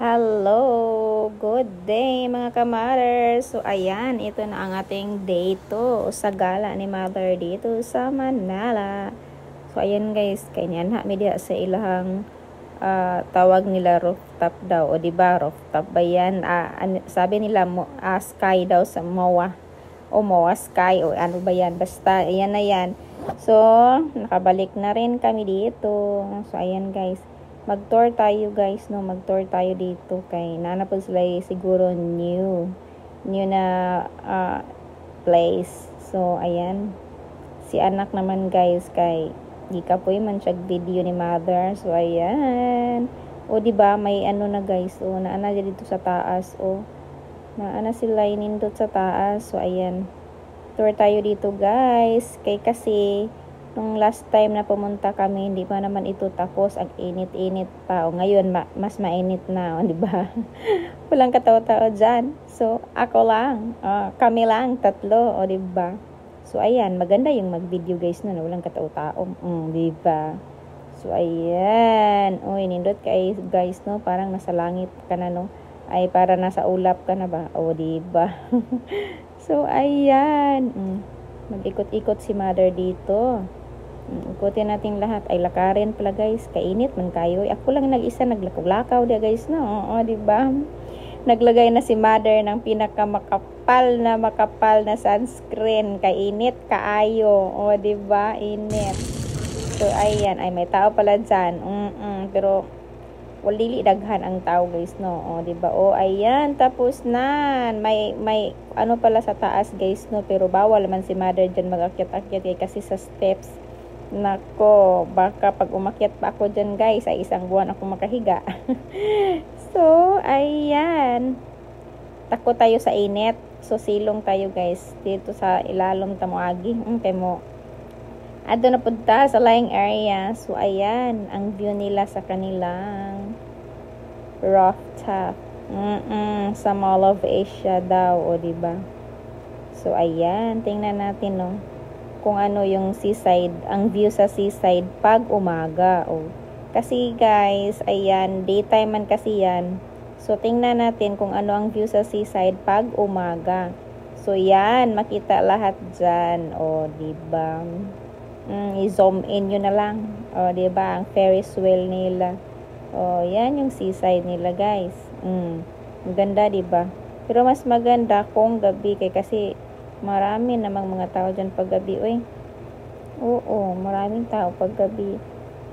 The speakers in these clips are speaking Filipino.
Hello! Good day mga ka-mothers! So ayan, ito na ang ating day 2 sa gala ni mother dito sa Manila. So ayan guys, kanyan ha media sa ilahang tawag nila rooftop daw o diba rooftop ba yan? Sabi nila sky daw sa MOA o MOA sky o ano ba yan? Basta ayan na yan. So nakabalik na rin kami dito. So ayan guys, mag-tour tayo guys, no? Mag-tour tayo dito kay nanapod sila siguro new na place. So ayan, si anak naman guys kay di ka po man siya video ni mother. So ayan, o di ba may ano na guys, o naana dito sa taas, o naana sila inindot sa taas. So ayan, tour tayo dito guys kay kasi nung last time na pumunta kami, hindi pa naman ito tapos. Ang init-init pa. O ngayon, mas mainit na. O, diba? Walang katao-tao dyan. So, ako lang. Kami lang, tatlo. O, diba? So, ayan. Maganda yung mag-video guys na. Walang katao-tao. Diba? So, ayan. O, inindot kay guys, no? Parang nasa langit ka na, no? Ay, para nasa ulap ka na ba? O, diba? So, ayan. Mag-ikot-ikot si mother dito. Ikutin natin lahat. Ay lakarin pala guys, kainit man kayo. Ako lang nag-isa naglakaw-lakaw dia guys, no? Oo, di ba? Naglagay na si mother ng pinakamakapal na sunscreen. Kainit kaayo. O, di ba? Init. So ayan, ay may tao pala diyan. Pero walili daghan ang tao guys, no? O, di ba? O, ayan, tapos na. May ano pala sa taas guys, no? Pero bawal man si mother diyan mag-akyat-akyat kasi sa steps. Nako, baka pag umakyat pa ako dyan guys, ay isang buwan ako makahiga. So, ayan. Takot tayo sa init. So, silong tayo guys. Dito sa ilalom tamuagi. Kay mo. Ado na punta sa lying area. So, ayan. Ang view nila sa kanilang rooftop. Sa Mall of Asia daw. O, diba? So, ayan. Tingnan natin, no? Kung ano yung seaside, ang view sa seaside pag umaga. Oh. Kasi guys, ayan, daytime man kasi yan. So, tingnan natin kung ano ang view sa seaside pag umaga. So, yan, makita lahat dyan. O, diba? I-zoom in yun na lang. O, diba? Ang Ferris wheel nila. O, yan yung seaside nila, guys. Maganda, diba? Pero mas maganda kung gabi kasi marami namang mga tao dyan paggabi, oy. Oo, maraming tao paggabi.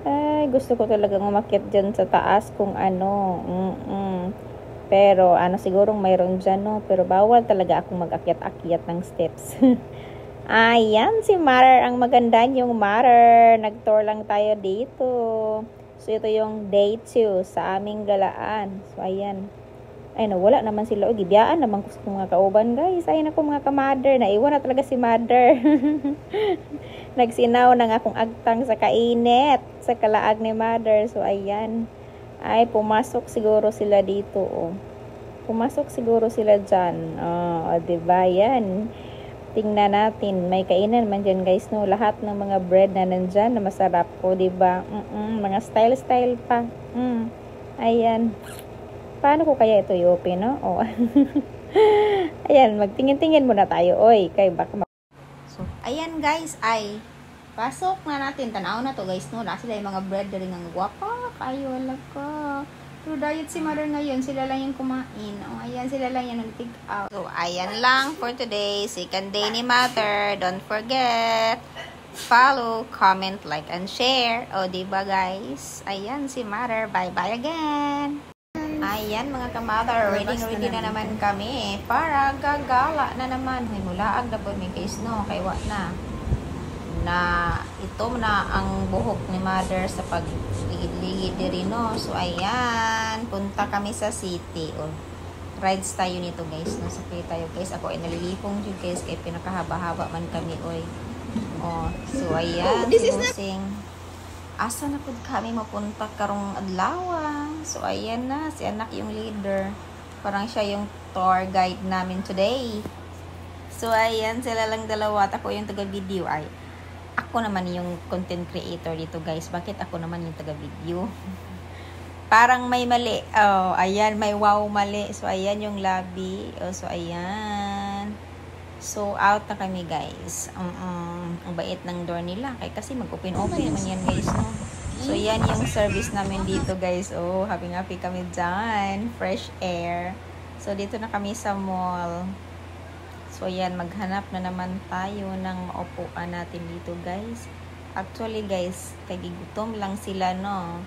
Ay, gusto ko talagang umakyat dyan sa taas kung ano. Pero, sigurong mayroon dyan, no? Pero bawal talaga akong mag-akyat-akyat ng steps. Ayan, si Mother. Ang maganda yung Mother. Nag-tour lang tayo dito. So, ito yung day 2 sa aming galaan. So, ayan. Ay, wala naman sila. O, gibiyaan naman ko sa mga kauban, guys. Ayun ako mga ka-mother. Naiwan na talaga si mother. Nagsinaw na nga akong agtang sa kainit. Sa kalaag ni mother. So, ayan. Ay, pumasok siguro sila dito. Oh. Pumasok siguro sila dyan. Diba? Yan. Tingnan natin. May kainan man dyan, guys. No? Lahat ng mga bread na nandyan na masarap ko. Diba? Mga style-style pa. Ayan. Paano ko kaya ito i-open, no? Oh. Ayan, magtingin-tingin muna tayo. Oy, kay baka So, ayan guys, ay pasok na natin. Tanaw na to guys, no? Nasa sila yung mga bread rin ang guwapa. Kayo, wala ka. Pero diet si mother ngayon. Sila lang yung kumain. Oh, ayan, sila lang yung nag-take out. So, ayan lang for today. Second day ni mother. Don't forget. Follow, comment, like, and share. O, diba guys? Ayan si mother. Bye-bye again. Ayan mga ka-mother, ready na naman kami para gagala na naman. Mulaag na po may case, no? Kay wa na ito na ang buhok ni mother sa pagligid-ligid diri, no? So ayan, punta kami sa city. Rides tayo nito guys, no? Sakay tayo guys. Ako ay nalilipong yun guys kay pinakahaba-haba man kami, oy. So ayan, si Busing. Asa na po kami mapunta karong adlaw. So, ayan na. Si anak yung leader. Parang siya yung tour guide namin today. So, ayan. Sila lang dalawa. At ako yung taga-video. Ay, ako naman yung content creator dito, guys. Bakit ako naman yung taga-video? Parang may mali. Oh, ayan, may wow mali. So, ayan yung lobby. Oh, so, ayan. So, out na kami, guys. Ang bait ng door nila. Kasi mag-open-open naman yan, guys, no? So, yan yung service namin dito, guys. Oh, happy-happy kami dyan. Fresh air. So, dito na kami sa mall. So, yan. Maghanap na naman tayo ng maupuan natin dito, guys. Actually, guys, kagigutom lang sila, no?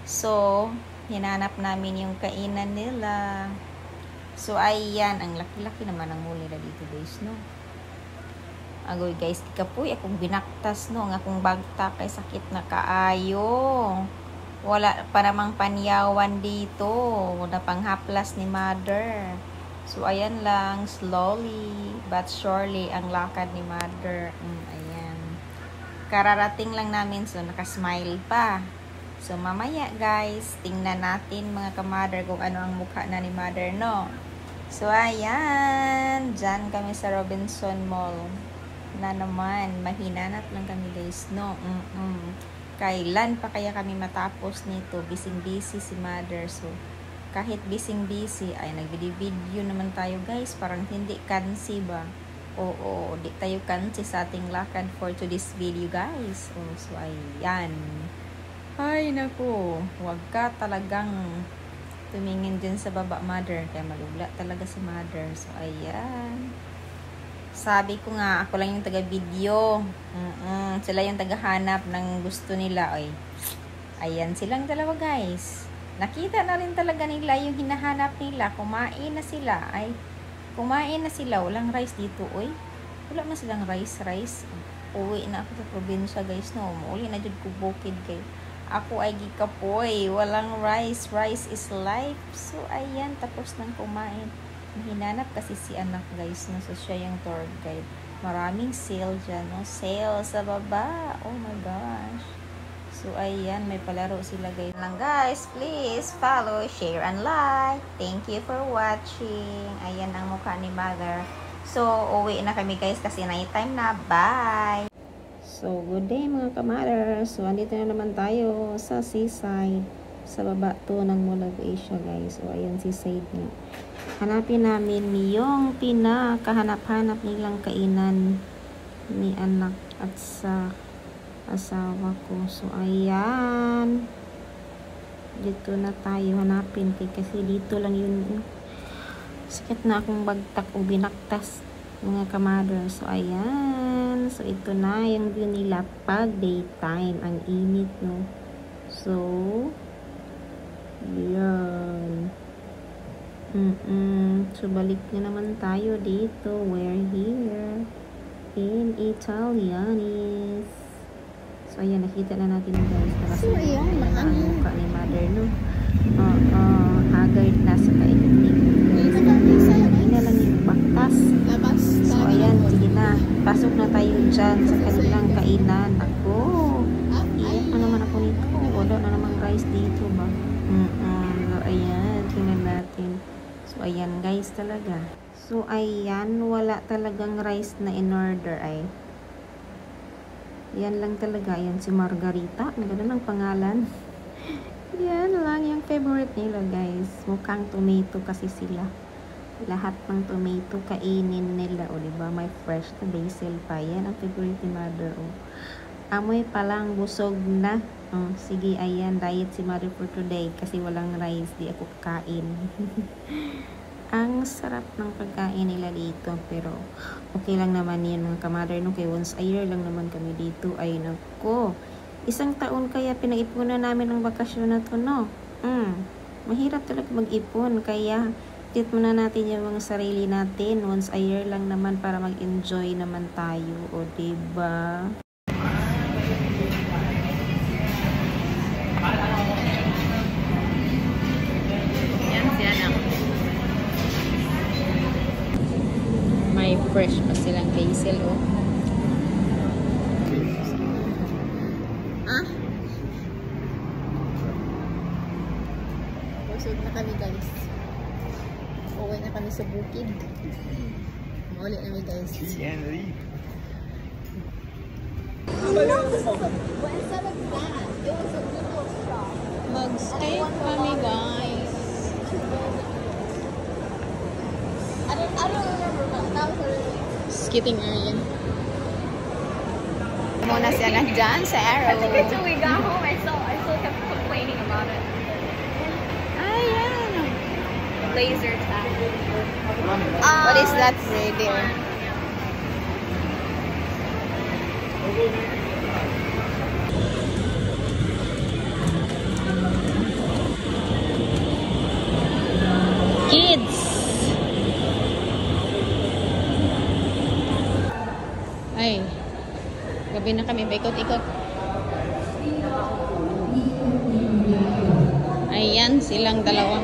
So, hinanap namin yung kainan nila. So, ayan. Ang laki-laki naman ang muli na dito, guys, no? Agoy, guys. Ikapoy, akong binaktas, no? Ang akong bagta kay sakit na kaayo. Wala pa namang panyawan dito. Wala pang haplas ni mother. So, ayan lang. Slowly but surely ang lakad ni mother. Ayan. Kararating lang namin. So, nakasmile pa. So, mamaya guys, tingnan natin mga ka-mother kung ano ang mukha na ni mother, no? So, ayan. Diyan kami sa Robinson Mall. Na naman, mahinanap lang kami guys, no? Kailan pa kaya kami matapos nito? Busy-busy si mother. So, kahit busy-busy, ay nag-video naman tayo guys. Parang hindi kansi ba? Oo, di tayo kansi sa ating lakad for today's video guys. Oh, so, ayan. Ay, naku. Huwag ka talagang tumingin din sa baba, mother. Kaya malugla talaga si mother. So, ayan. Sabi ko nga, ako lang yung taga-video. Sila yung taga-hanap ng gusto nila. Ay, ayan silang dalawa, guys. Nakita na rin talaga nila yung hinahanap nila. Kumain na sila. Ay, kumain na sila. Walang rice dito, oy. Wala na silang rice. Uwi na ako sa probinsya, guys. No, uli na dyan ko bukid, guys. Ako ay gikapoy. Walang rice. Rice is life. So, ayan. Tapos nang kumain. Hinanap kasi si anak, guys. No? So, siya yung tour guide. Maraming sale dyan. No? Sale sa baba. Oh my gosh. So, ayan. May palaro sila, guys. Lang, guys. Please follow, share, and like. Thank you for watching. Ayan ang mukha ni mother. So, uwi na kami, guys. Kasi night time na. Bye! So, good day mga ka-mother. So, andito na naman tayo sa seaside. Sa baba to ng Mall of Asia, guys. So, ayan seaside nga. Hanapin namin yung pinakahanap-hanap nilang kainan ni anak at sa asawa ko. So, ayan. Dito na tayo hanapin. Kasi dito lang yun. Sakit na akong bagtak o binaktas mga ka-mother. So, ayan. So, ito na yung view nila pag daytime. Ang init, no? So, yan. So, balik na naman tayo dito. We're here in Italianis. So, ayan. Nakita na natin, guys. Nakasunod na ang mukha ni mother, no? Haggard na sa kaininig. Ina lang yung baktas. So, ayan, sige na. Pasok na tayo dyan sa kanilang kainan. Ako, iyak na naman ako nito. Wala na namang rice dito ba? So, ayan, tingnan natin. So, ayan, guys, talaga. So, ayan, wala talagang rice na in-order ay. Yan lang talaga. Ayan, si Margarita. Ang ganda ng pangalan. Yan lang yung favorite nila, guys. Mukhang tomato kasi sila. Lahat ng tomato kainin nila, o diba? May fresh na basil pa. Yan ang favorite ni mother, o. Amoy palang busog na. Sige, ayan, diet si mother for today kasi walang rice, di ako kakain. Ang sarap ng pagkain nila dito, pero okay lang naman yun mga ka-mother, no? Kaya once a year lang naman kami dito. Ay, nako. Isang taon kaya pinaipunan namin ang bakasyon na to, no? Mahirap talaga mag-ipon, kaya treat muna natin yung mga sarili natin. Once a year lang naman para mag-enjoy naman tayo. O, diba? Yan, siya na. May fresh pa silang basil, oh. Busog na kami, guys. Uwi na kami sa bukid. Maulit namin, guys. But instead of that, it was a noodle shop. Mag-skate kami, guys. I don't remember, but that was really Skating area. Muna siya nandyan sa Arrow. until we got home, I still kept complaining about it. Ayan. Laser tag. What is that right there? Kids! Ay, gabi na kami, baikot-ikot. Ayan, silang dalawa.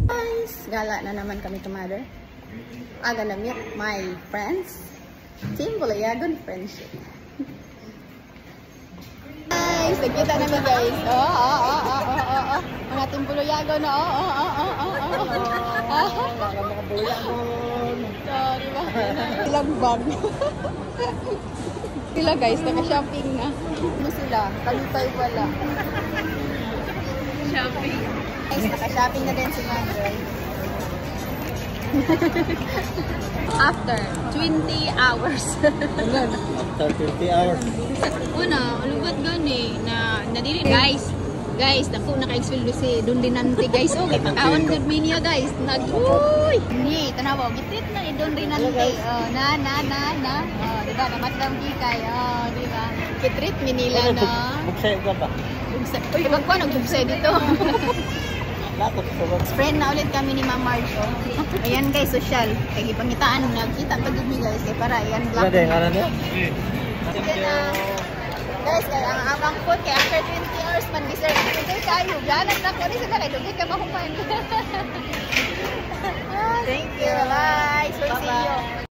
Guys, gala na naman kami together. I'm gonna meet my friends. Team Bulayagon Friendship. Guys, nagkita namin guys. Mga Team Bulayagon. Sorry ba? Ilang bag. Sila guys, naka-shopping na. Ano sila? Kalipay wala. Shopping. Guys, naka-shopping na din si Mother. After 20 hours. After 20 hours. Una, alubat gani na nadiri guys. Guys, dako na ka-exfil si Dundinante guys. Okay, pagkaon good minyo guys. Uy! Ni, tanawa, gitit na ni Dundinante. Oh, na. Oh, diba, namatlam kikay. Oh, diba? Kitrit minila na. Buksay ka ba? Bugsay. Uy, magkuha nag-bugsay dito. Lapot sa wag. Friend na ulit kami ni Ma'am Marjo. Ayan guys, social. Kaya ipangitaan, nagkita pag mi guys. Kaya para, ayan, black. Wala din, ano niya? Guys, kaya ang amang food, kaya after 20 hours man, dessert. Dessert tayo. Ganan na ko. Ano sila kayo? Dugay ka mahuman.